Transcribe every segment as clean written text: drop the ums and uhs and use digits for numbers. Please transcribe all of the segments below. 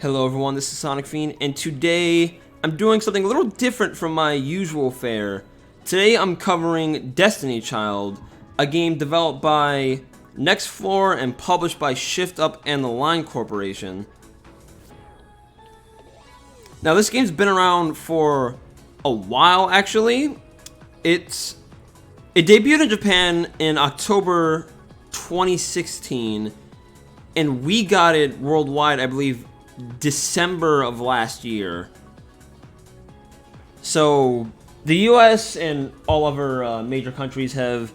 Hello everyone, this is Sonic Fiend, and today I'm doing something a little different from my usual fare. Today I'm covering Destiny Child, a game developed by Next Floor and published by Shift Up and the Line Corporation. Now this game's been around for a while actually. It debuted in Japan in October 2016, and we got it worldwide, I believe, December of last year. So the US and all other major countries have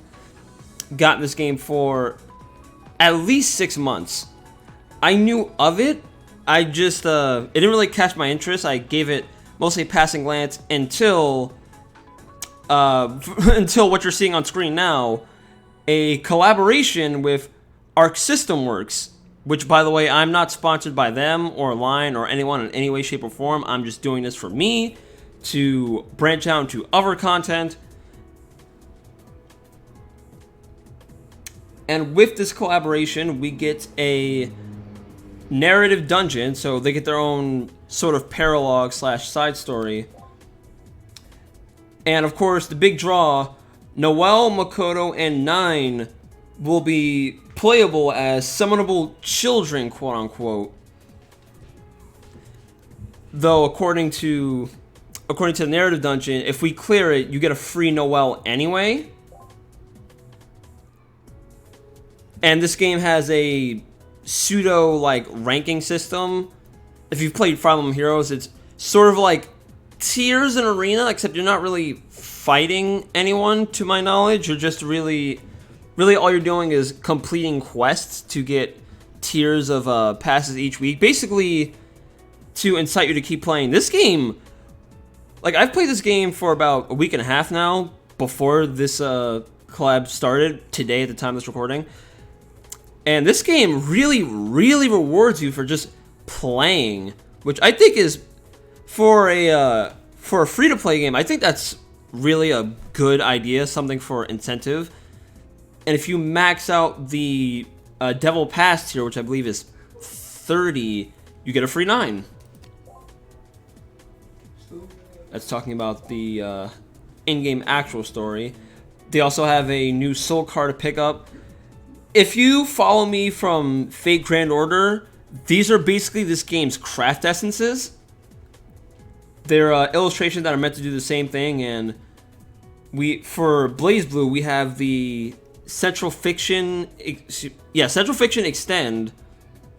gotten this game for at least 6 months. I knew of it. I just it didn't really catch my interest. I gave it mostly a passing glance until until what you're seeing on screen now, a collaboration with Arc System Works, which, by the way, I'm not sponsored by them or Line or anyone in any way, shape, or form. I'm just doing this for me to branch out into other content. And with this collaboration, we get a narrative dungeon, so they get their own sort of paralogue slash side story. And of course, the big draw, Noelle, Makoto, and Nine will be playable as summonable children, quote unquote. Though according to the narrative dungeon, if we clear it, you get a free Noelle anyway. And this game has a pseudo like ranking system. If you've played Fire Emblem Heroes, it's sort of like tiers in Arena, except you're not really fighting anyone, to my knowledge. You're just really all you're doing is completing quests to get tiers of passes each week, basically to incite you to keep playing. This game, like, I've played this game for about a week and a half now, before this collab started, today at the time of this recording. And this game really rewards you for just playing, which I think is, for a free-to-play game, I think that's really a good idea, something for incentive. And if you max out the Devil Pass tier, which I believe is 30, you get a free 9. That's talking about the in-game actual story. They also have a new soul card to pick up. If you follow me from Fate Grand Order, these are basically this game's craft essences. They're illustrations that are meant to do the same thing, and for BlazBlue, we have the Central Fiction Extend,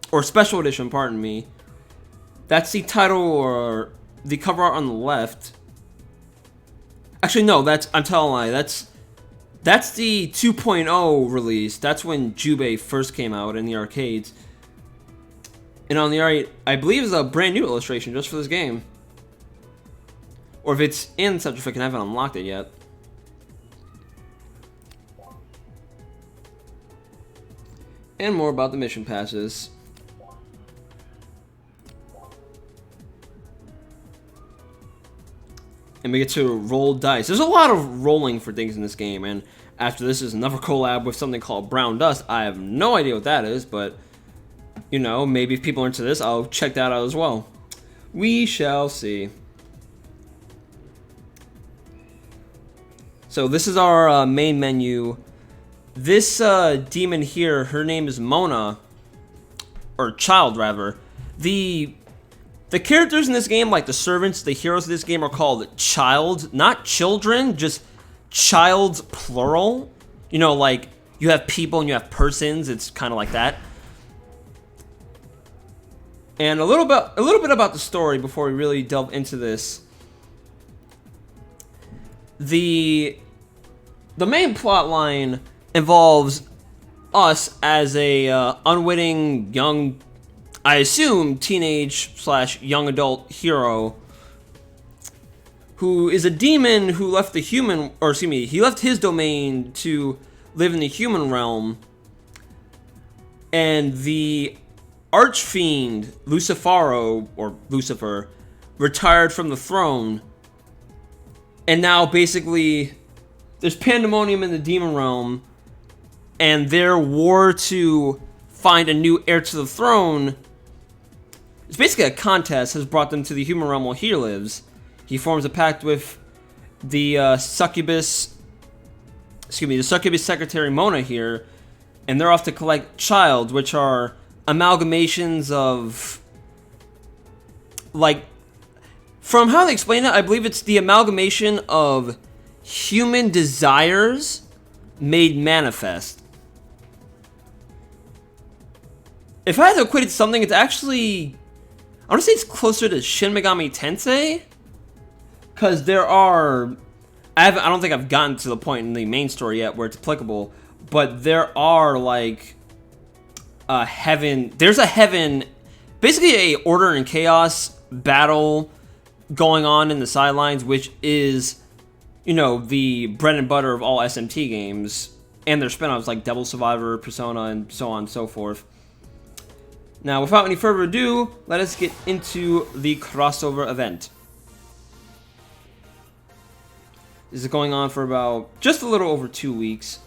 or Special Edition, pardon me. That's the title or the cover art on the left. Actually, no, I'm telling a lie. That's the 2.0 release. That's when Jubei first came out in the arcades. And on the right, I believe is a brand new illustration just for this game. Or if it's in Central Fiction, I haven't unlocked it yet. And more about the mission passes. And we get to roll dice. There's a lot of rolling for things in this game, and after this is another collab with something called Brown Dust. I have no idea what that is, but, you know, maybe if people are into this, I'll check that out as well. We shall see. So this is our main menu. This demon here, her name is Mona, or Child rather. The characters in this game, like the servants, the heroes of this game, are called Child, not children, just Child plural. You know, like you have people and you have persons. It's kind of like that. And a little bit about the story before we really delve into this. The main plot line involves us as a unwitting young, I assume, teenage / young adult hero who is a demon who left he left his domain to live in the human realm, and the Archfiend Lucifero, or Lucifer, retired from the throne, and now basically there's pandemonium in the demon realm, and their war to find a new heir to the throne it's basically a contest, has brought them to the human realm while he lives. He forms a pact with the succubus secretary Mona here, and they're off to collect childs, which are amalgamations of, like, from how they explain it, I believe it's the amalgamation of human desires made manifest. If I had to equate it to something, it's actually, I want to say it's closer to Shin Megami Tensei, because there are, I don't think I've gotten to the point in the main story yet where it's applicable, but there are, like, there's a heaven, basically a order and chaos battle going on in the sidelines, which is, you know, the bread and butter of all SMT games, and their spin-offs like Devil Survivor, Persona, and so on and so forth. Now, without any further ado, let us get into the crossover event. This is going on for about just a little over 2 weeks.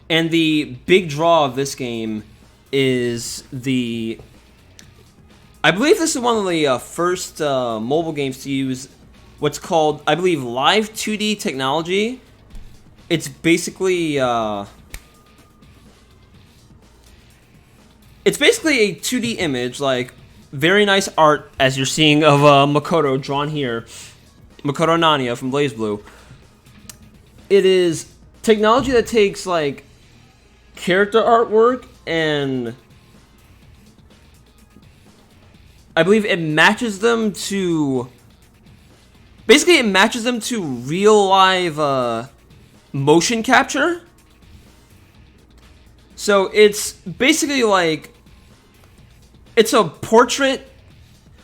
And the big draw of this game is the, I believe this is one of the first mobile games to use what's called, I believe, live 2D technology. It's basically a 2D image, like very nice art as you're seeing of Makoto drawn here, Makoto Nania from BlazBlue. It is technology that takes like character artwork and I believe it matches them to, basically it matches them to real live motion capture. So it's basically like, it's a portrait,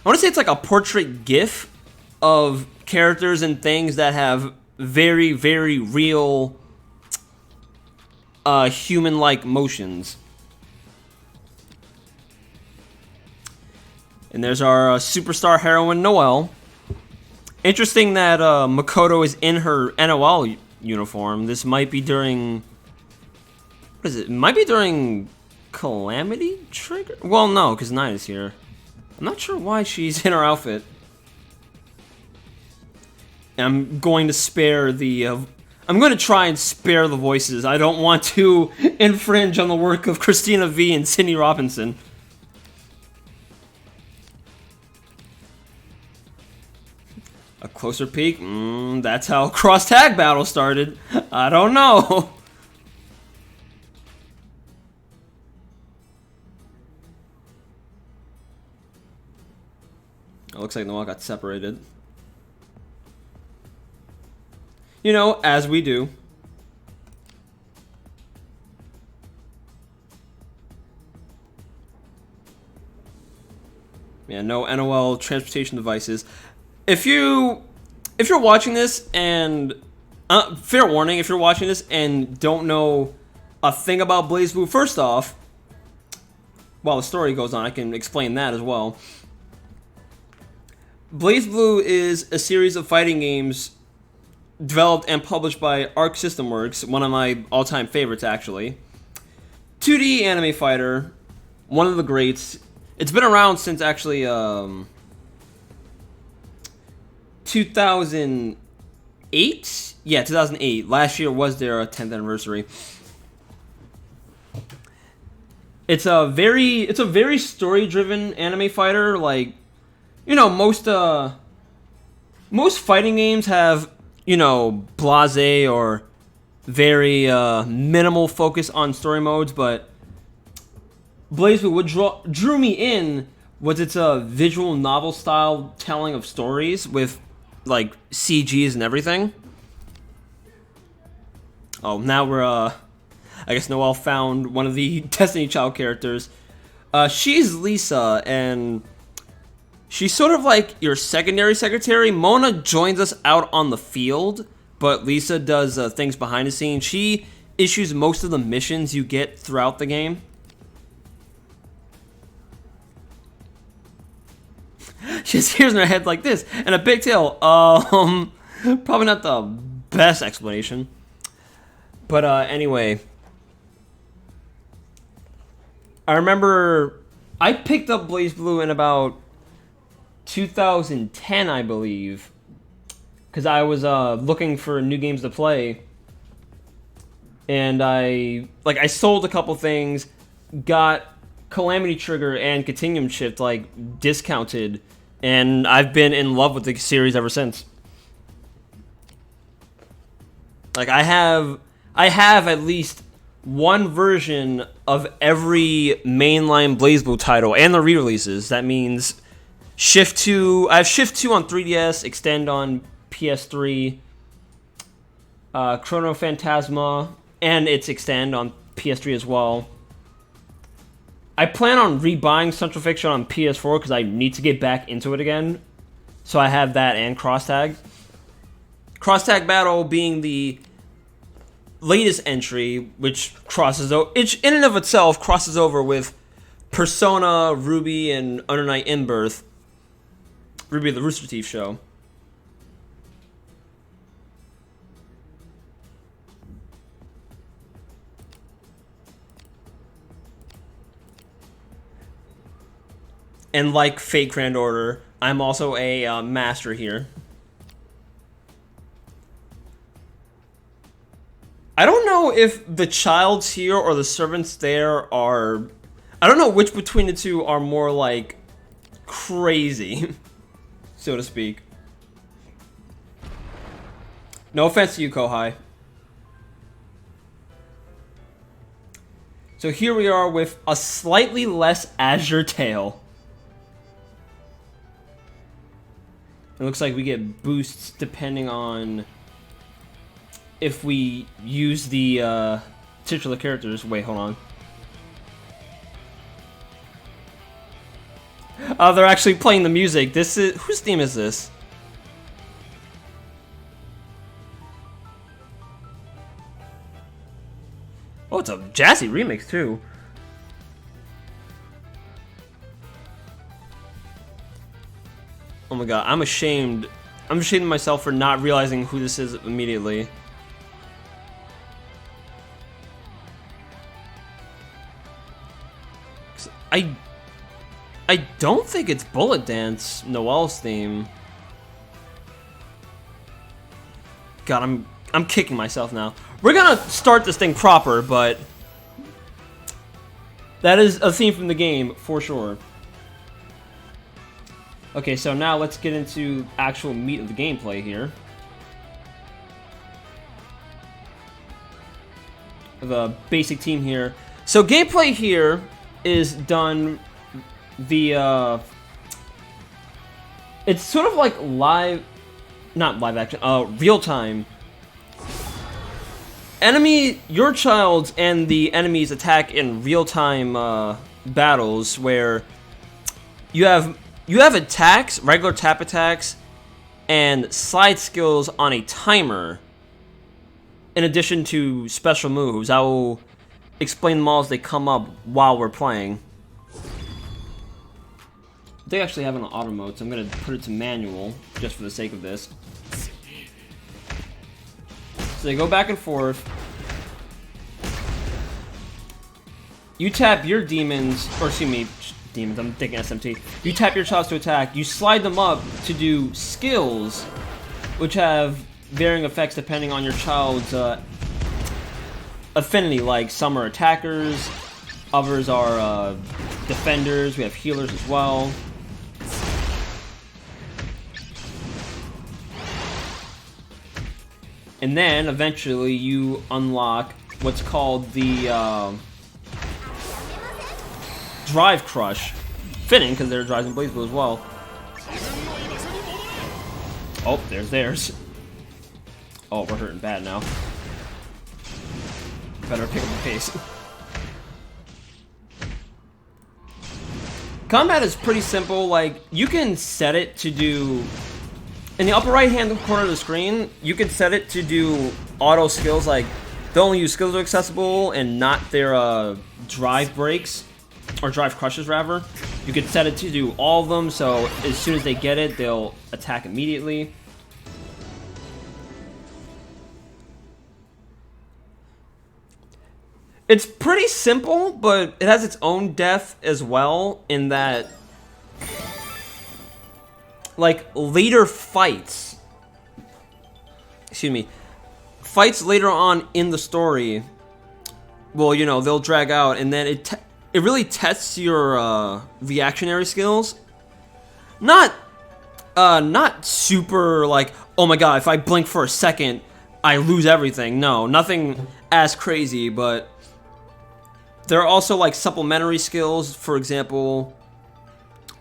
I want to say it's like a portrait GIF of characters and things that have very, very real human-like motions. And there's our superstar heroine, Noelle. Interesting that Makoto is in her NOL uniform. This might be during, what is it? It might be during Calamity Trigger? Well, no, because Night is here. I'm not sure why she's in her outfit. I'm going to spare the, I'm going to try and spare the voices. I don't want to infringe on the work of Christina V and Cindy Robinson. A closer peek? That's how Cross Tag Battle started. I don't know. It looks like Noelle got separated. You know, as we do. Yeah, no NOL transportation devices. If you're watching this and fair warning, if you're watching this and don't know a thing about BlazBlue, first off, while the story goes on, I can explain that as well. BlazBlue is a series of fighting games developed and published by Arc System Works, one of my all-time favorites, actually. 2D anime fighter, one of the greats. It's been around since, actually, 2008? Yeah, 2008. Last year was their 10th anniversary. It's a very story-driven anime fighter. Like, you know, most fighting games have, you know, blasé or very minimal focus on story modes, but BlazBlue, what drew me in was its visual novel style telling of stories with like CGs and everything. Oh, now we're I guess Noelle found one of the Destiny Child characters. She's Lisa, and she's sort of like your secondary secretary. Mona joins us out on the field, but Lisa does things behind the scenes. She issues most of the missions you get throughout the game. She has ears in her head like this, and a big tail. Probably not the best explanation. But anyway. I remember I picked up BlazBlue in about 2010, I believe, because I was looking for new games to play, and I sold a couple things, got Calamity Trigger and Continuum Shift like discounted, and I've been in love with the series ever since. Like I have at least one version of every mainline BlazBlue title and the re-releases. That means Shift 2. I have Shift 2 on 3DS, Extend on PS3, Chrono Phantasma, and its Extend on PS3 as well. I plan on rebuying Central Fiction on PS4 because I need to get back into it again. So I have that and Cross Tag. Cross Tag Battle being the latest entry, which crosses over, which in and of itself crosses over with Persona, Ruby, and Under Night In-Birth. Ruby the Rooster Teeth show. And like Fate Grand Order, I'm also a master here. I don't know if the childs here or the servants there are... I don't know which between the two are more, like, crazy, so to speak. No offense to you, Kohai. So here we are with a slightly less azure tail. It looks like we get boosts depending on if we use the titular characters. Wait, hold on. Oh, they're actually playing the music. This is... whose theme is this? Oh, it's a jazzy remix, too. Oh my god, I'm ashamed. I'm ashamed of myself for not realizing who this is immediately. I don't think it's Bullet Dance, Noel's theme. God, I'm kicking myself now. We're gonna start this thing proper, but that is a theme from the game for sure. Okay, so now let's get into actual meat of the gameplay here. The basic team here. So gameplay here is done via... it's sort of like live... not live action, real time. Your childs and the enemies attack in real time battles where you have attacks, regular tap attacks, and slide skills on a timer, in addition to special moves. I will explain them all as they come up while we're playing. They actually have it on auto mode, so I'm going to put it to manual, just for the sake of this. So they go back and forth. You tap your demons, or excuse me, demons, I'm thinking SMT. You tap your childs to attack, you slide them up to do skills, which have varying effects depending on your child's affinity. Like, some are attackers, others are defenders, we have healers as well. And then, eventually, you unlock what's called the Drive Crush. Fitting, because there are drives in BlazBlue as well. Oh, there's theirs. Oh, we're hurting bad now. Better pick up the pace. Combat is pretty simple. Like, you can set it to do... in the upper right-hand corner of the screen, you can set it to do auto skills, like they'll only use skills that are accessible and not their drive breaks, or drive crushes rather. You can set it to do all of them, so as soon as they get it, they'll attack immediately. It's pretty simple, but it has its own depth as well, in that, like, later fights, excuse me, fights later on in the story, well, you know, they'll drag out, and then it really tests your reactionary skills. Not super like, oh my god, if I blink for a second, I lose everything. No, nothing as crazy, but there are also like supplementary skills, for example,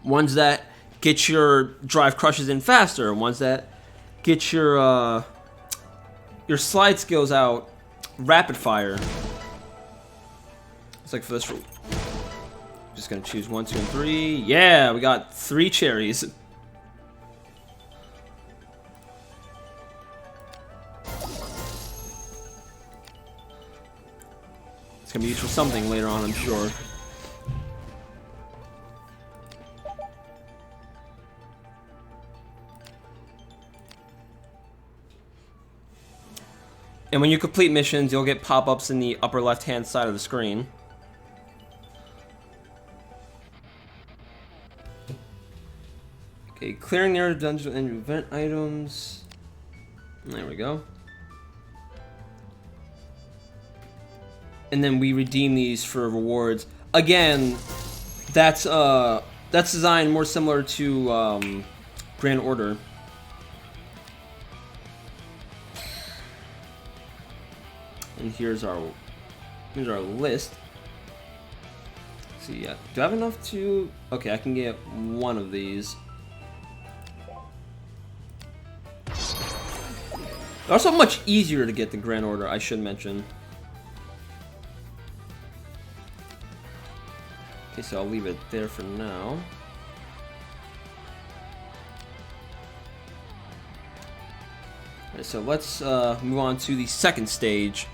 ones that get your drive crushes in faster, ones that get your slide skills out rapid fire. It's like for this route. Just gonna choose 1, 2, and 3. Yeah, we got 3 cherries. It's gonna be used for something later on, I'm sure. And when you complete missions, you'll get pop-ups in the upper left-hand side of the screen. Okay, clearing the dungeon and event items. There we go. And then we redeem these for rewards. Again, that's designed more similar to Grand Order. And here's our list. Let's see, yeah. Do I have enough to? Okay, I can get one of these. They're also much easier to get the Grand Order, I should mention. Okay, so I'll leave it there for now. Alright, so let's move on to the second stage.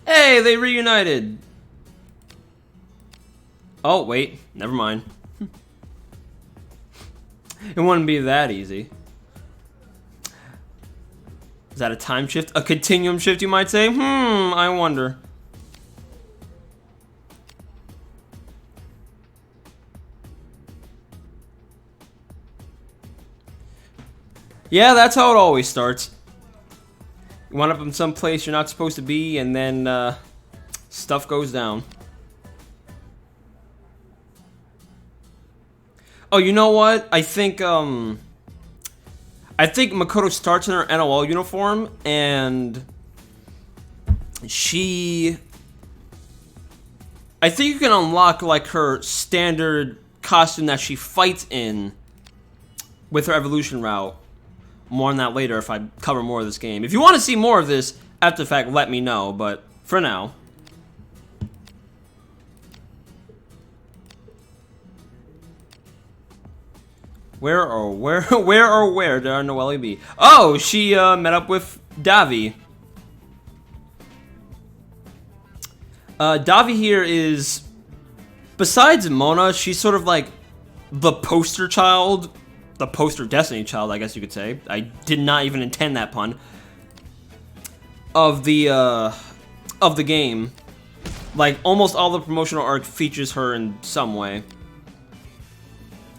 Hey, they reunited! Oh, wait, never mind. It wouldn't be that easy. Is that a time shift? A continuum shift, you might say? I wonder. Yeah, that's how it always starts. You wind up in some place you're not supposed to be, and then stuff goes down. Oh, you know what? I think Makoto starts in her NOL uniform, and I think you can unlock like her standard costume that she fights in with her evolution route. More on that later if I cover more of this game. If you want to see more of this after the fact, let me know, but for now. Where did our Noelle be? Oh, she met up with Davi. Davi here is, besides Mona, she's sort of like the poster child, the poster Destiny child, I guess you could say. I did not even intend that pun. Of the game. Like, almost all the promotional art features her in some way.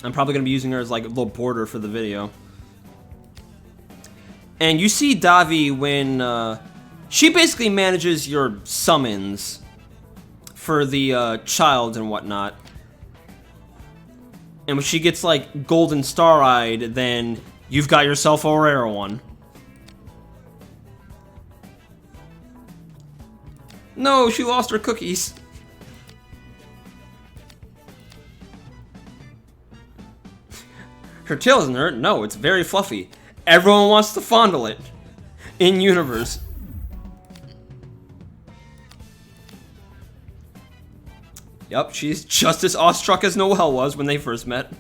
I'm probably going to be using her as like a little border for the video. And you see Davi when she basically manages your summons for the child and whatnot. And when she gets like golden star-eyed, then you've got yourself a rare one. No, she lost her cookies. Her tail isn't hurt. No, it's very fluffy. Everyone wants to fondle it. In universe. Yep, she's just as awestruck as Noelle was when they first met.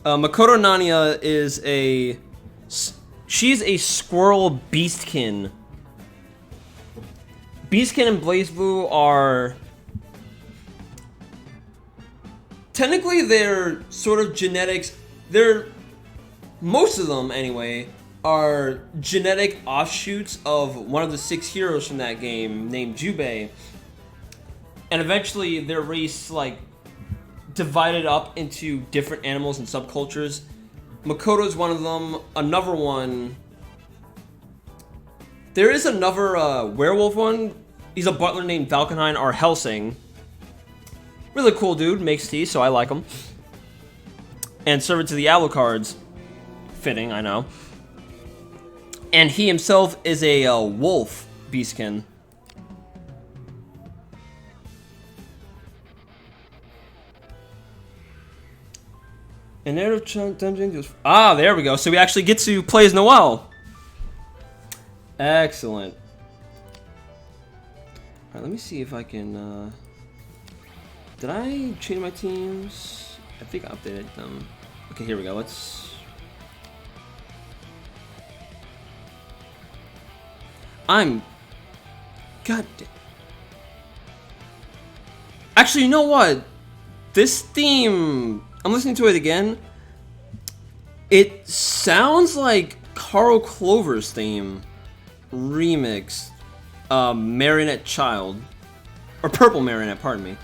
Makoto Nania is a... She's a squirrel beastkin. Beastkin and BlazBlue are... Technically, they're sort of genetics. They're... Most of them, anyway, are genetic offshoots of one of the 6 heroes from that game named Jubei. And eventually their race like divided up into different animals and subcultures. Makoto's one of them. Another one, there is another werewolf one. He's a butler named Valkenhayn or Helsing. Really cool dude, makes tea, so I like him. And serve it to the Alucards. Fitting, I know. And he himself is a wolf beastkin. And there dungeon goes. Ah, there we go. So we actually get to play as Noelle. Excellent. Alright, let me see if I can. Did I change my teams? I think I updated them. Okay, here we go. Let's. God damn. Actually, you know what? This theme, I'm listening to it again. It sounds like Carl Clover's theme remixed. Marionette Child. Or Purple Marionette, pardon me.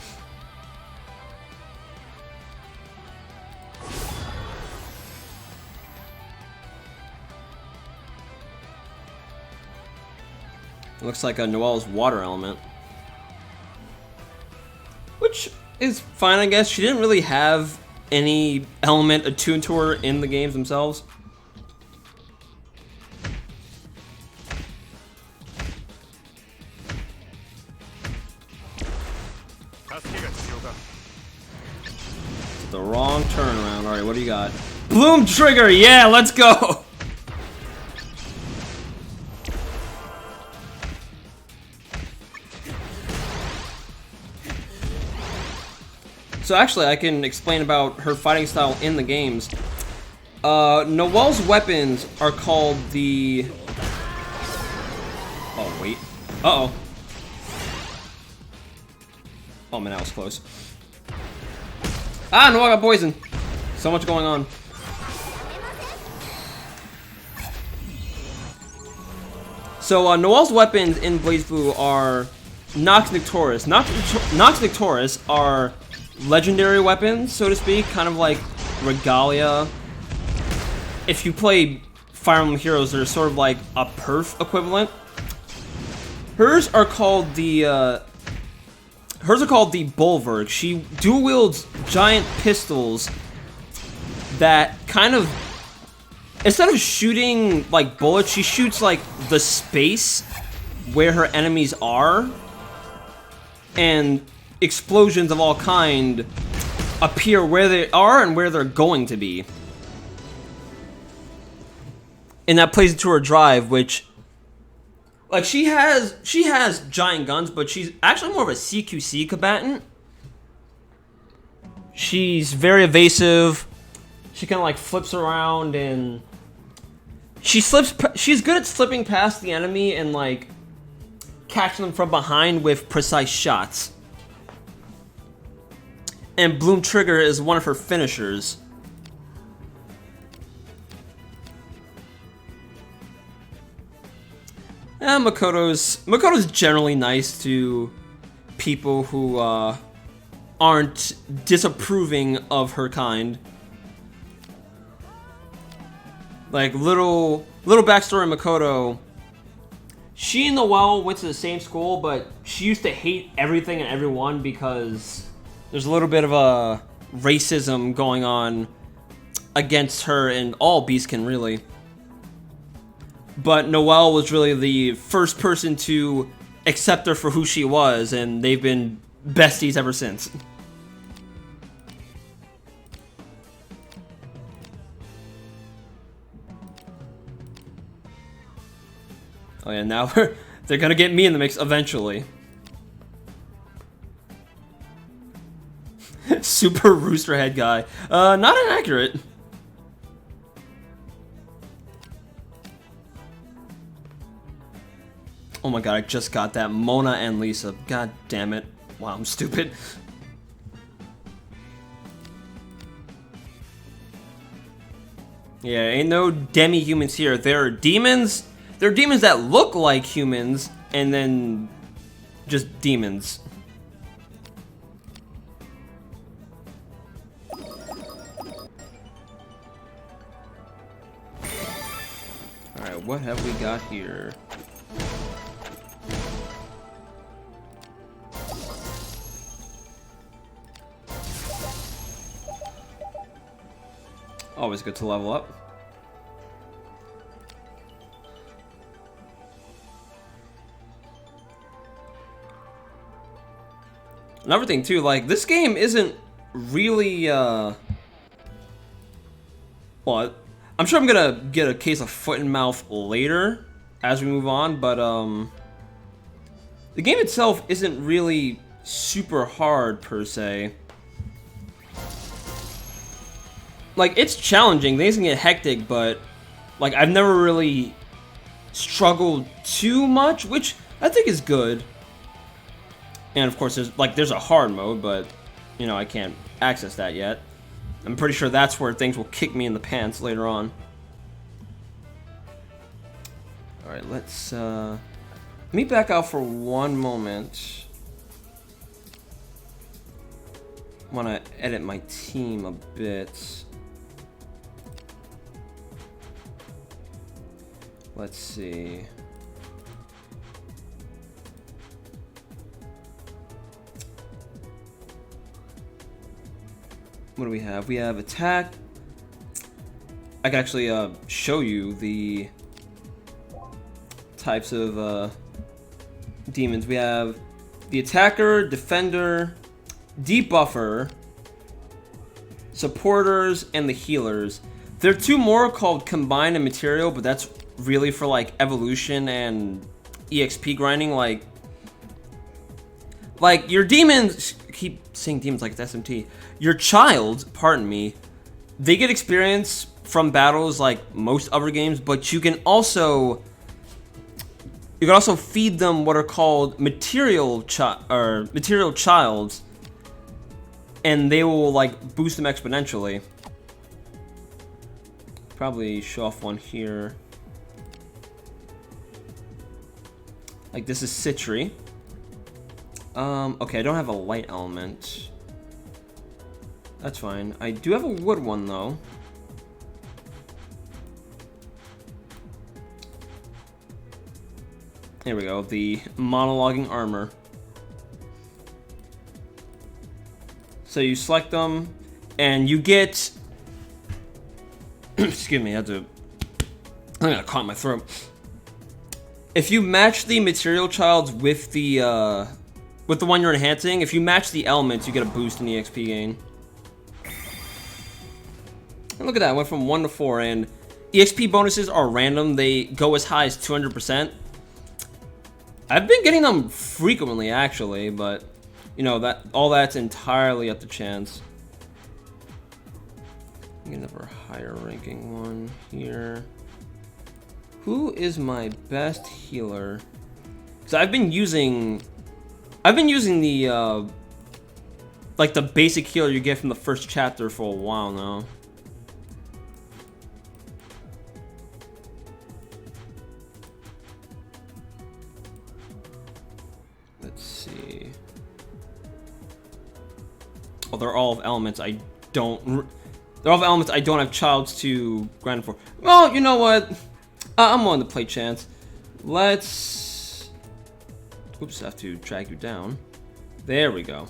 Looks like a Noelle's water element. Which is fine, I guess. She didn't really have any element attuned to her in the games themselves. The wrong turnaround. Alright, what do you got? Bloom Trigger! Yeah, let's go! So actually, I can explain about her fighting style in the games. Noelle's weapons are called the... Oh, wait. Uh-oh. Oh, man, that was close. Ah, Noelle got poisoned. So much going on. So, Noelle's weapons in BlazBlue are Nox Nictoris. Nox Nictoris are legendary weapons, so to speak, kind of like Regalia. If you play Fire Emblem Heroes, they're sort of like a perf equivalent. Hers are called the Bulwark. She dual wields giant pistols that kind of, instead of shooting like bullets, she shoots like the space where her enemies are, and explosions of all kind appear where they are and where they're going to be. And that plays into her drive, which, like, she has giant guns, but she's actually more of a CQC combatant. She's very evasive. She kind of like flips around, and she's good at slipping past the enemy and like catching them from behind with precise shots. And Bloom Trigger is one of her finishers. Makoto's generally nice to people who aren't disapproving of her kind. Like, little backstory on Makoto. She and Noelle went to the same school, but she used to hate everything and everyone because there's a little bit of a racism going on against her and all Beastkin, really. But Noelle was really the first person to accept her for who she was, and they've been besties ever since. Oh yeah, now they're gonna get me in the mix eventually. Super rooster head guy. Not inaccurate. Oh my god, I just got that. Mona and Lisa. God damn it. Wow, I'm stupid. Yeah, ain't no demi-humans here. There are demons. There are demons that look like humans, and then just demons. Alright, what have we got here? Always good to level up. Another thing too, like, this game isn't really, well, I'm sure I'm gonna get a case of foot and mouth later as we move on, but, the game itself isn't really super hard, per se. Like, it's challenging, things can get hectic, but, like, I've never really struggled too much, which I think is good. And of course, there's a hard mode, but, you know, I can't access that yet. I'm pretty sure that's where things will kick me in the pants later on. Alright, let's, let me back out for one moment. I want to edit my team a bit. Let's see. What do we have? We have attack. I can actually show you the types of demons. We have the attacker, defender, debuffer, supporters, and the healers. There are two more called combine and material, but that's really for like evolution and EXP grinding. Like your demons, keep saying demons like it's SMT. Your child, pardon me, they get experience from battles like most other games, but you can also feed them what are called material childs, and they will like boost them exponentially. Probably show off one here. Like this is Citri. Okay, I don't have a light element. That's fine. I do have a wood one though. Here we go, the monologuing armor. So you select them, and you get... Excuse me, I got caught in my throat. If you match the material childs with the one you're enhancing, if you match the elements, you get a boost in the XP gain. And look at that, I went from 1 to 4, and EXP bonuses are random. They go as high as 200%. I've been getting them frequently, actually, but, you know, that's entirely up to chance. Another higher ranking one here. Who is my best healer? So I've been using the like the basic healer you get from the first chapter for a while now. Let's see. Oh, they're all of elements I don't. They're all of elements I don't have childs to grind for. Well, you know what? I'm willing to play chance. Let's... Oops, I have to drag you down. There we go.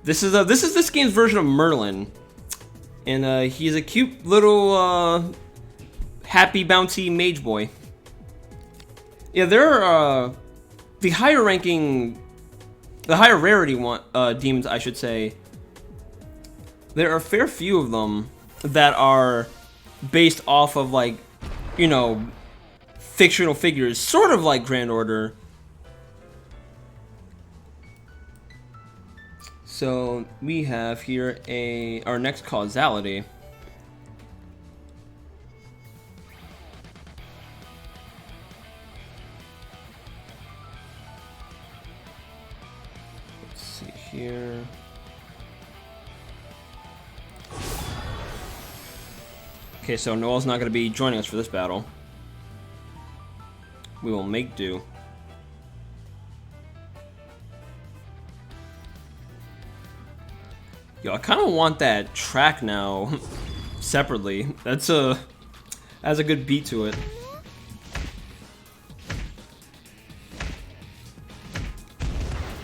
This is this game's version of Merlin. And he's a cute little happy bouncy mage boy. Yeah, there are the higher ranking, the higher rarity demons, I should say. There are a fair few of them that are based off of, like, you know, fictional figures, sort of like Grand Order. So we have here our next causality. Let's see here. Okay, so Noel's not going to be joining us for this battle. We will make do. Yo, I kind of want that track now separately. Has a good beat to it.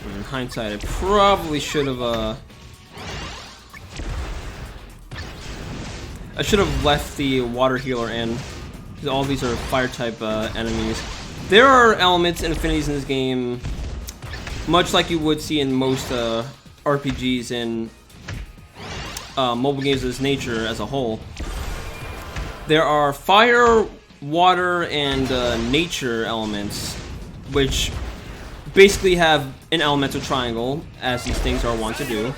In hindsight, I probably should have I should have left the water healer in, because all these are fire type enemies. There are elements and affinities in this game, much like you would see in most RPGs and mobile games of this nature as a whole. There are fire, water, and nature elements, which basically have an elemental triangle, as these things are wont to do.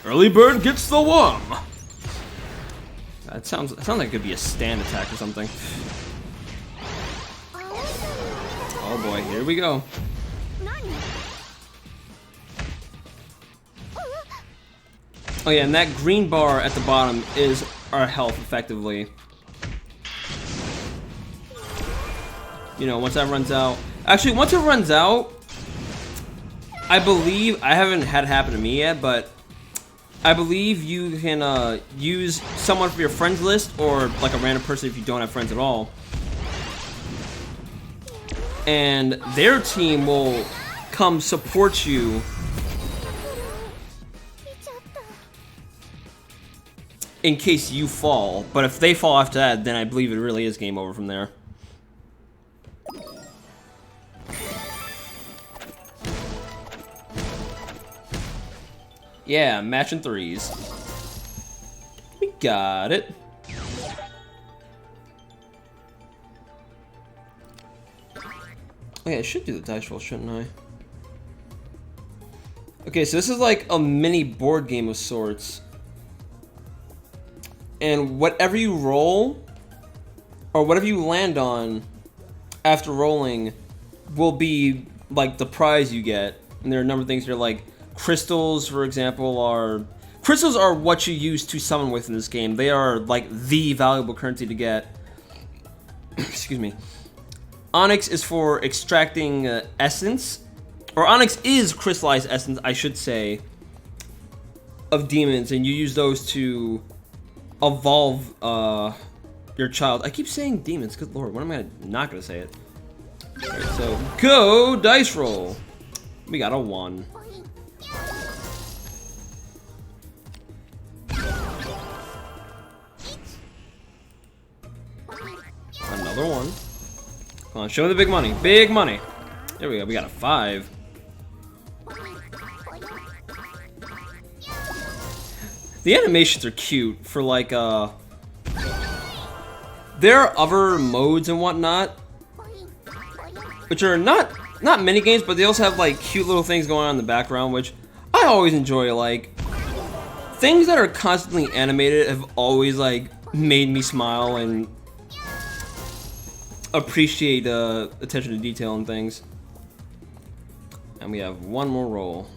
Early bird gets the worm. That sounds like it could be a stand attack or something. Oh boy, here we go. Oh yeah, and that green bar at the bottom is our health, effectively. You know, once that runs out... Actually, once it runs out, I believe... I haven't had it happen to me yet, but... I believe you can use someone from your friends list, or like a random person if you don't have friends at all. And their team will come support you in case you fall. But if they fall after that, then I believe it really is game over from there. Yeah, matching threes. We got it. Oh yeah, I should do the dice roll, shouldn't I? Okay, so this is like a mini board game of sorts. And whatever you roll, or whatever you land on after rolling, will be like the prize you get. And there are a number of things here, like crystals, for example, are... Crystals are what you use to summon with in this game. They are like the valuable currency to get. Excuse me. Onyx is for extracting essence. Or Onyx is crystallized essence, I should say, of demons, and you use those to evolve your child. I keep saying demons, good lord, when am I not gonna say it? Alright, so go dice roll. We got a 1. Another 1. Come on, show me the big money. Big money. There we go, we got a 5. The animations are cute for like there are other modes and whatnot, which are not mini games, but they also have like cute little things going on in the background, which I always enjoy. Like things that are constantly animated have always like made me smile and appreciate attention to detail and things. And we have one more roll.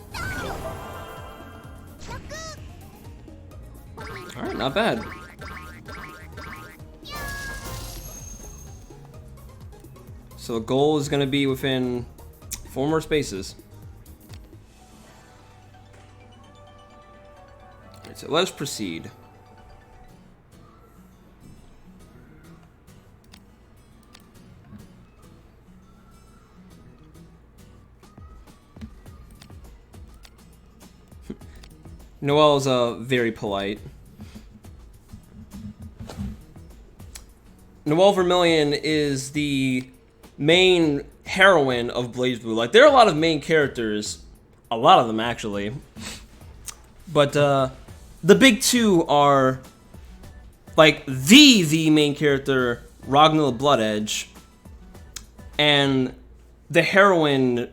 Alright, not bad. So the goal is going to be within 4 more spaces. Alright, so let us proceed. Noelle is very polite. Noelle Vermillion is the main heroine of BlazBlue. Like, there are a lot of main characters. A lot of them, actually. But, the big two are, like, the main character, Ragnhild Bloodedge. And the heroine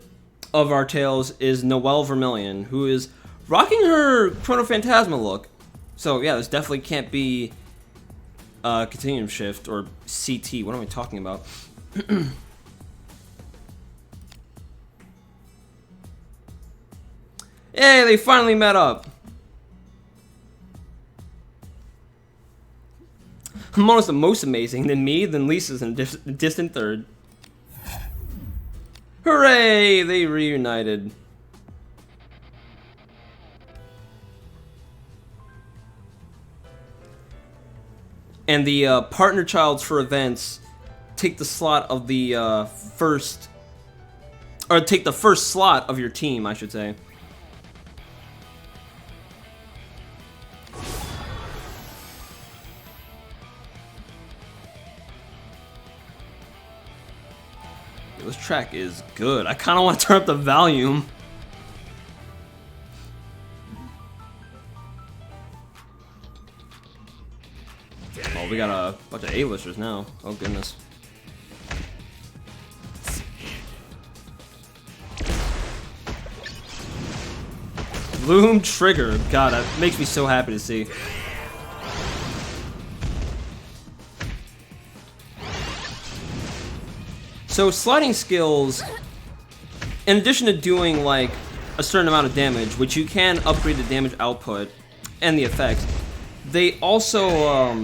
of our tales is Noelle Vermillion, who is rocking her Chrono Phantasma look. So, yeah, this definitely can't be Continuum Shift, or CT. What am I talking about? Hey, they finally met up. Mono's the most amazing, then me, then Lisa's in a distant third. Hooray! They reunited. And the partner childs for events take the slot of the first... Or take the first slot of your team, I should say. This track is good. I kind of want to turn up the volume. Oh, we got a bunch of A-listers now. Oh, goodness. Loom Trigger. God, that makes me so happy to see. So sliding skills, in addition to doing like a certain amount of damage, which you can upgrade the damage output and the effects, they also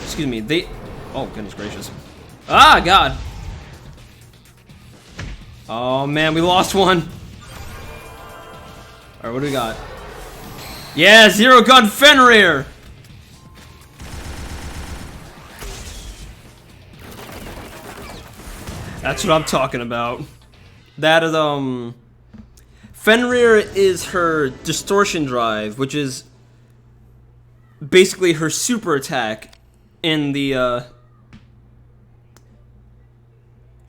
excuse me, oh goodness gracious. Ah, God. Oh man, we lost one. Alright, what do we got? Yeah, Zero Gun Fenrir. That's what I'm talking about. That is, Fenrir is her distortion drive, which is basically her super attack in the,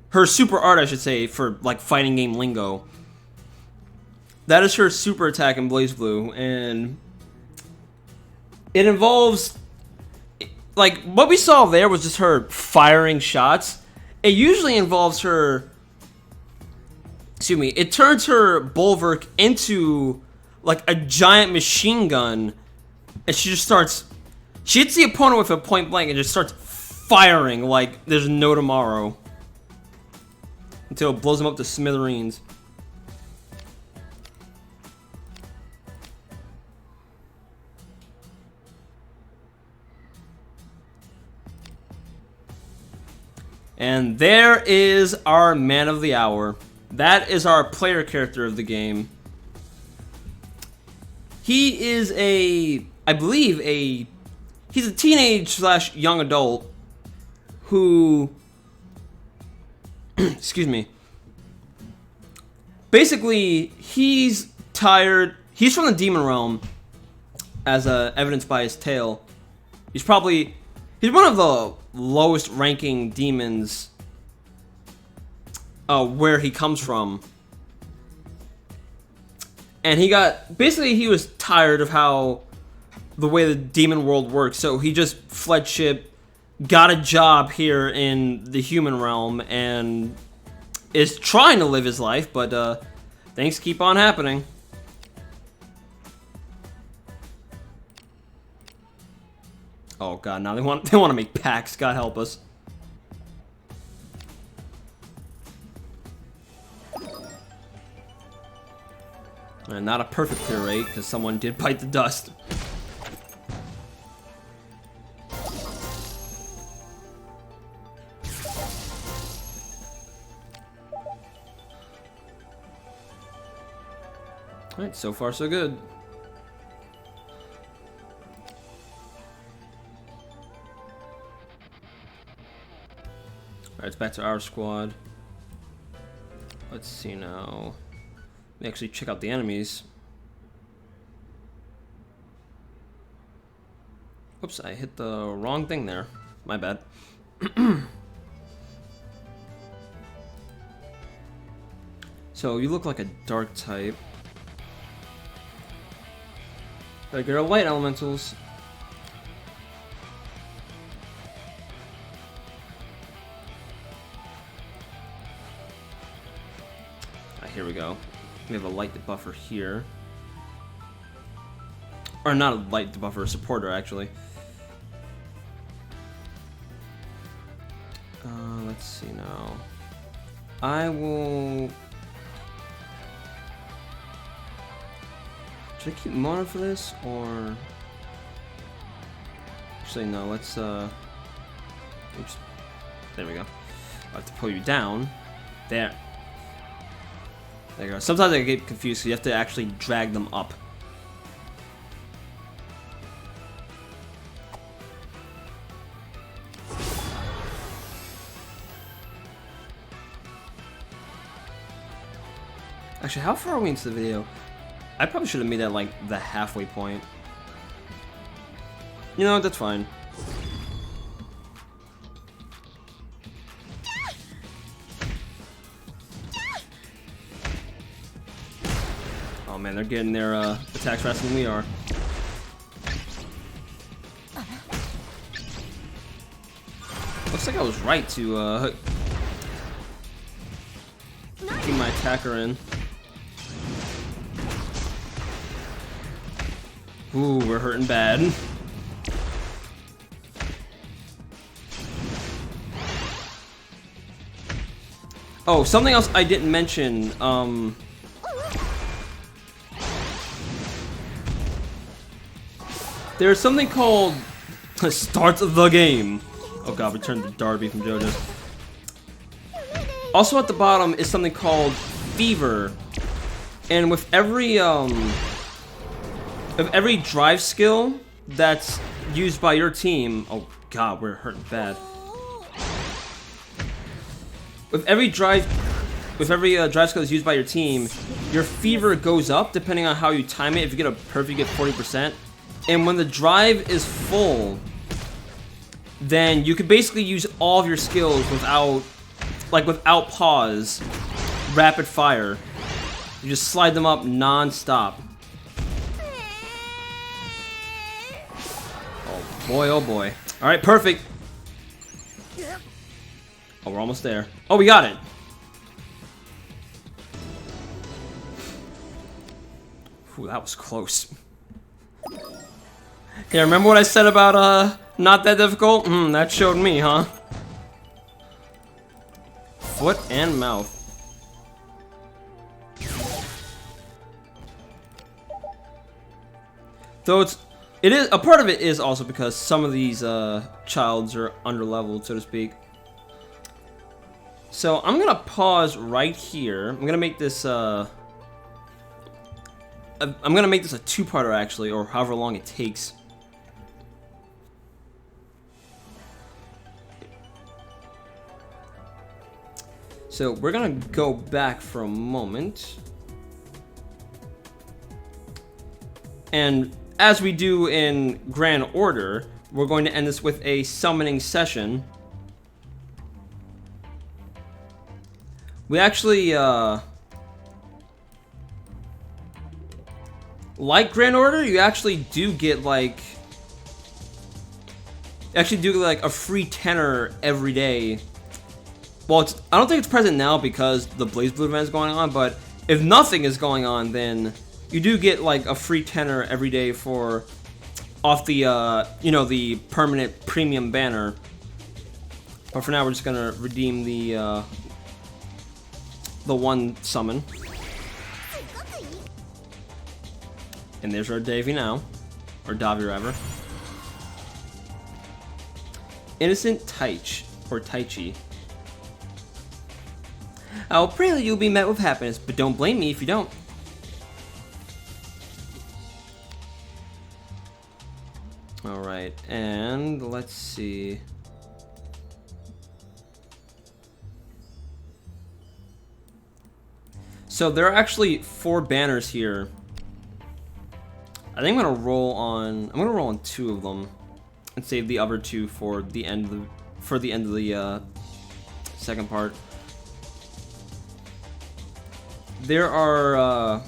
her super art, I should say, for, like, fighting game lingo. That is her super attack in BlazBlue, and it involves, like, what we saw there was just her firing shots. It usually involves her, excuse me, it turns her bulwark into like a giant machine gun, and she just starts, she hits the opponent with a point blank and just starts firing like there's no tomorrow until it blows them up to smithereens. And there is our man of the hour. That is our player character of the game. He is I believe he's a teenage slash young adult who, excuse me. Basically, he's tired. He's from the demon realm, as evidenced by his tail. He's one of the lowest ranking demons where he comes from. And he was tired of how the way the demon world works, so he just fled ship, got a job here in the human realm, and is trying to live his life, but things keep on happening. Oh god, now they want to make packs. God help us. And not a perfect clear rate because someone did bite the dust. All right, so far so good. Alright, it's back to our squad. Let's see now. Let me actually check out the enemies. Whoops, I hit the wrong thing there. My bad. So, you look like a dark type. Gotta get our light elementals. Here we go. We have a light debuffer here. Or not a light debuffer, a supporter actually. Let's see now. I will... Should I keep Mona for this, or... Actually, no. Let's oops. There we go. I have to pull you down. There. There you go. Sometimes I get confused, so you have to actually drag them up. Actually, how far are we into the video? I probably should have made that like the halfway point. You know, that's fine. Oh man, they're getting their attacks faster than we are. Looks like I was right to keep my attacker in. Ooh, we're hurting bad. Oh, something else I didn't mention. There's something called Start of the Game. Oh god, we turned to Darby from JoJo's. Also at the bottom is something called Fever. And with every drive skill that's used by your team, oh god, we're hurting bad. With every drive skill that's used by your team, your fever goes up depending on how you time it. If you get a perfect, you get 40%. And when the drive is full, then you can basically use all of your skills without pause, rapid fire. You just slide them up non-stop. Oh boy, oh boy. Alright, perfect. Oh, we're almost there. Oh, we got it. Ooh, that was close. Yeah, remember what I said about, not that difficult? That showed me, huh? Foot and mouth. Though it is a part of it is also because some of these childs are underleveled, so to speak. So I'm gonna pause right here. I'm gonna make this a two-parter actually, or however long it takes. So we're gonna go back for a moment. And as we do in Grand Order, we're going to end this with a summoning session. We actually, like Grand Order, you actually do get like, a free tenor every day. Well, I don't think it's present now because the BlazBlue event is going on, but if nothing is going on, then you do get like a free tenor every day off the, you know, the permanent premium banner. But for now, we're just gonna redeem the one summon. And there's our Davy now, or Davi rather. Innocent Taich, or Taichi. I'll pray that you'll be met with happiness, but don't blame me if you don't. Alright, and let's see. So there are actually 4 banners here. I think I'm gonna roll on 2 of them and save the other 2 for the end of the second part. There are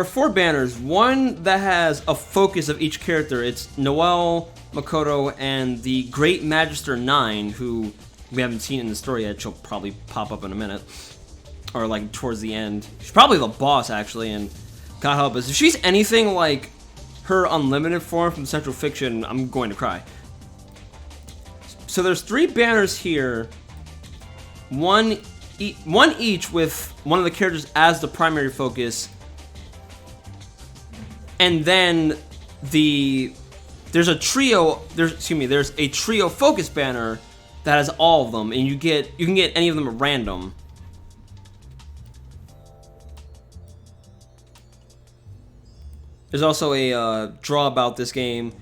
4 banners. One that has a focus of each character. It's Noelle, Makoto, and the Great Magister 9, who we haven't seen in the story yet. She'll probably pop up in a minute. Or like towards the end. She's probably the boss actually, and God help us. If she's anything like her unlimited form from Central Fiction, I'm going to cry. So there's 3 banners here. One each with one of the characters as the primary focus. And then the there's a trio. There's a trio focus banner that has all of them, and you can get any of them at random. There's also a draw about this game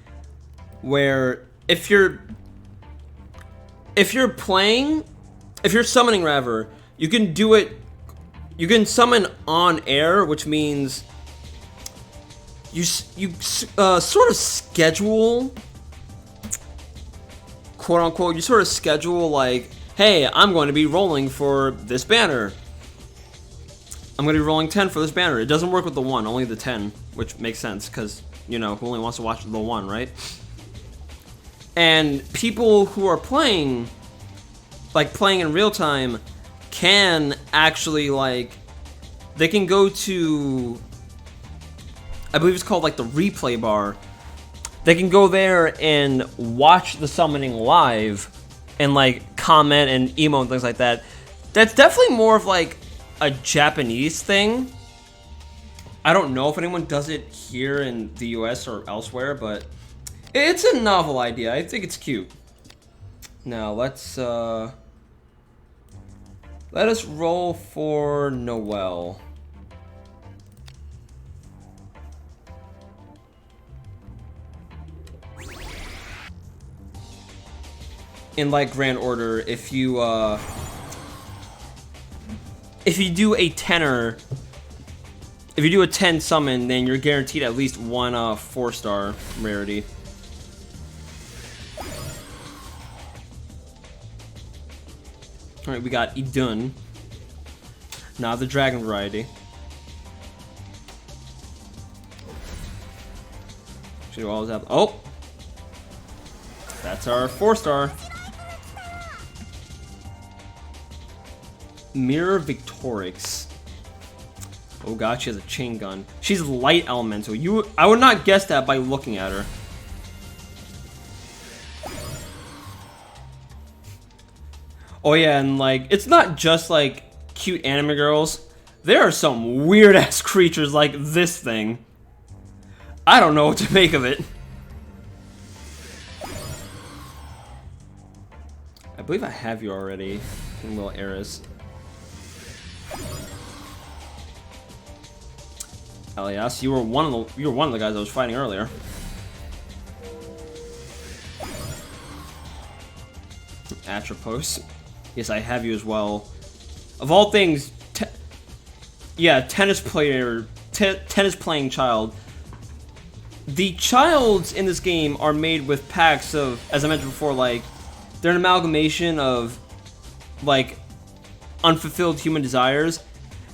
where if you're summoning rather, you can do it. You can summon on air, which means you sort of schedule, quote unquote. You sort of schedule like, hey, I'm going to be rolling for this banner. I'm going to be rolling 10 for this banner. It doesn't work with the 1, only the 10, which makes sense because, you know, who only wants to watch the 1, right? And people who are playing in real time, can actually, like, they can go to, I believe it's called, like, the replay bar. They can go there and watch the summoning live and, like, comment and emote and things like that. That's definitely more of, like, a Japanese thing. I don't know if anyone does it here in the US or elsewhere, but it's a novel idea. I think it's cute. Now let's let us roll for Noel. In like grand order, if you do a 10er, if you do a 10 summon, then you're guaranteed at least one 4-star rarity. Alright, we got Idun. Not the dragon variety. Should always have. Oh! That's our 4-star. Mirror Victorix. Oh god, she has a chain gun. She's light elemental. I would not guess that by looking at her. Oh yeah, and like, it's not just like cute anime girls. There are some weird ass creatures like this thing. I don't know what to make of it. I believe I have you already in Will Eris. Elias, you were one of the guys I was fighting earlier. Atropos. Yes, I have you as well. Of all things, tennis playing child. The childs in this game are made with packs of, as I mentioned before, like, they're an amalgamation of, like, unfulfilled human desires.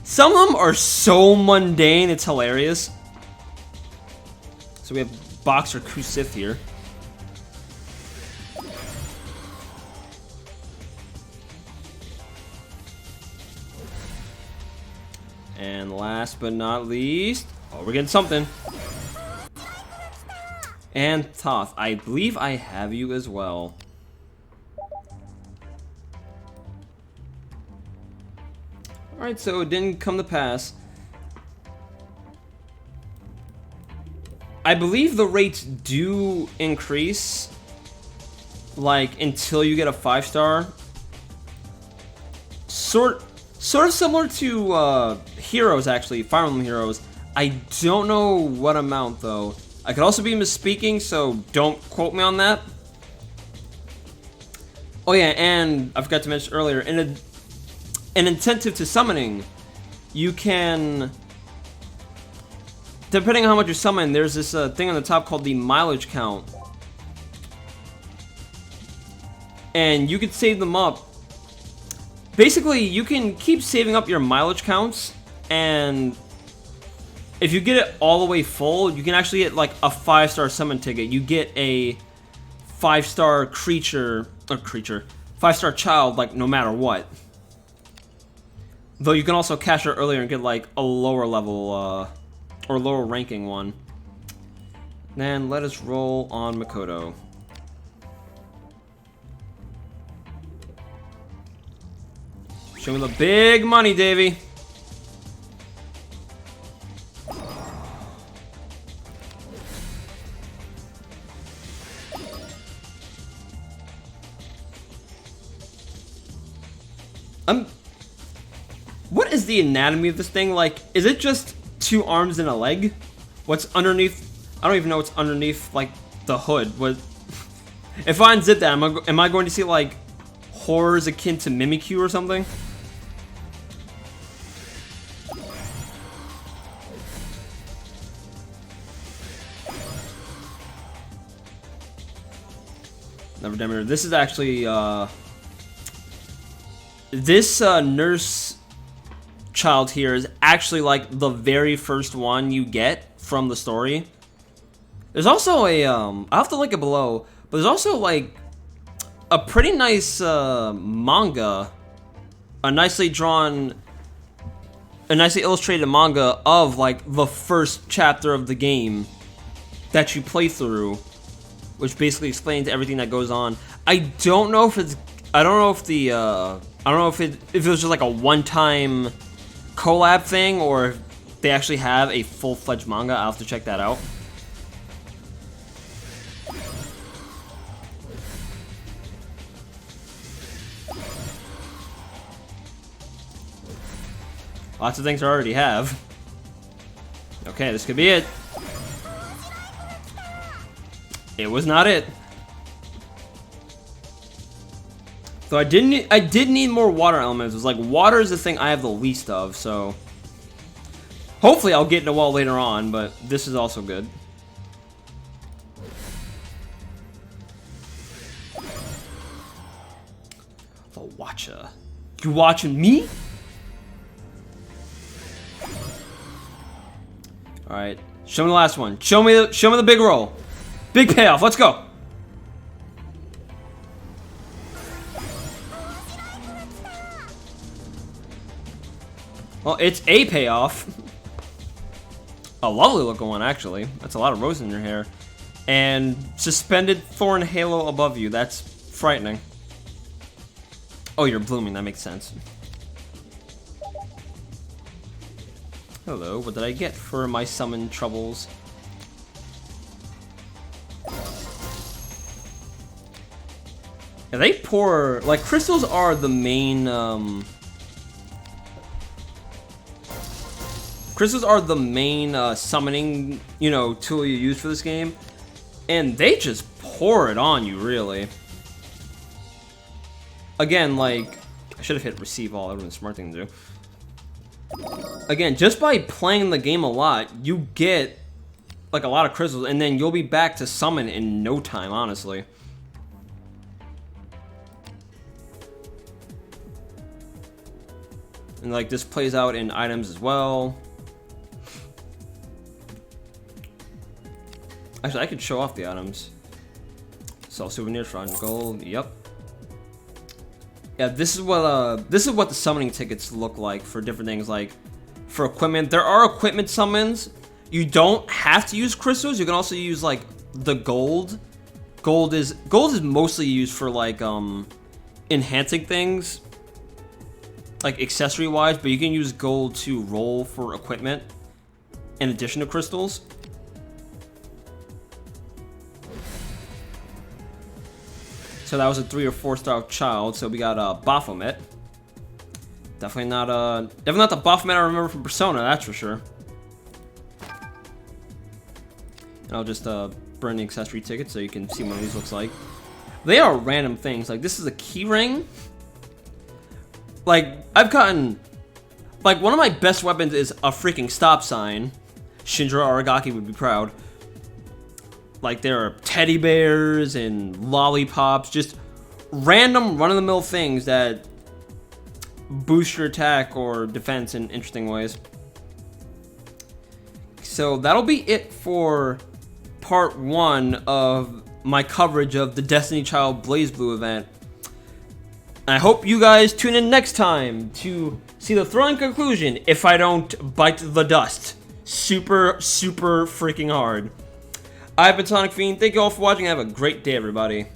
Some of them are so mundane, it's hilarious. So we have Boxer Kusith here. And last but not least, oh, we're getting something. And Toth, I believe I have you as well. Alright, so it didn't come to pass. I believe the rates do increase, like, until you get a 5-star. Sort of similar to Heroes, actually, Fire Emblem Heroes. I don't know what amount, though. I could also be misspeaking, so don't quote me on that. Oh yeah, and I forgot to mention earlier, an incentive to summoning, you can, depending on how much you summon, there's this thing on the top called the mileage count. And you can save them up. Basically, you can keep saving up your mileage counts, and if you get it all the way full, you can actually get like a 5-star summon ticket. You get a 5-star 5-star child, like, no matter what. Though you can also cash out earlier and get like a lower level or lower ranking one. Then let us roll on Makoto. Show me the big money, Davey. What is the anatomy of this thing? Like, is it just 2 arms and a leg? What's underneath? I don't even know what's underneath, like, the hood. What? If I unzip that, am I going to see, like, horrors akin to Mimikyu or something? Never Demeter. This is actually, this, nurse child here is actually, like, the very first one you get from the story. There's also a, I'll have to link it below, but there's also, like, a pretty nice, manga, a nicely illustrated manga of, like, the first chapter of the game that you play through, which basically explains everything that goes on. I don't know if it's, I don't know if it was just like a one-time collab thing, or if they actually have a full-fledged manga. I'll have to check that out. Lots of things I already have. Okay, this could be it. It was not it. So I did need more water elements. It was like, water is the thing I have the least of, so hopefully I'll get into wall later on, but this is also good. The Watcher. You watching me? Alright. Show me the last one. Show me the big roll. Big payoff. Let's go. Well, it's a payoff. A lovely looking one, actually. That's a lot of rose in your hair. And suspended thorn halo above you. That's frightening. Oh, you're blooming. That makes sense. Hello. What did I get for my summon troubles? Yeah, they pour... Like, crystals are the main, crystals are the main summoning, you know, tool you use for this game. And they just pour it on you, really. Again, like... I should have hit receive all. That would have been a smart thing to do. Again, just by playing the game a lot, you get, like, a lot of crystals. And then you'll be back to summon in no time, honestly. And, like, this plays out in items as well. Actually, I could show off the items. Sell souvenirs for 100 gold. Yep. Yeah, this is what the summoning tickets look like for different things. Like, for equipment, there are equipment summons. You don't have to use crystals. You can also use, like, the gold. Gold is mostly used for, like, enhancing things, like accessory wise, but you can use gold to roll for equipment in addition to crystals. So that was a 3 or 4 star child. So we got Baphomet. Definitely not the Baphomet I remember from Persona, that's for sure. And I'll just burn the accessory ticket so you can see what these looks like. They are random things. Like, this is a key ring. Like, I've gotten... Like, one of my best weapons is a freaking stop sign. Shinjiro Aragaki would be proud. Like, there are teddy bears and lollipops. Just random run-of-the-mill things that boost your attack or defense in interesting ways. So, that'll be it for part 1 of my coverage of the Destiny Child BlazBlue event. I hope you guys tune in next time to see the thrilling conclusion if I don't bite the dust super, super freaking hard. I've been Sonic Fiend. Thank you all for watching. Have a great day, everybody.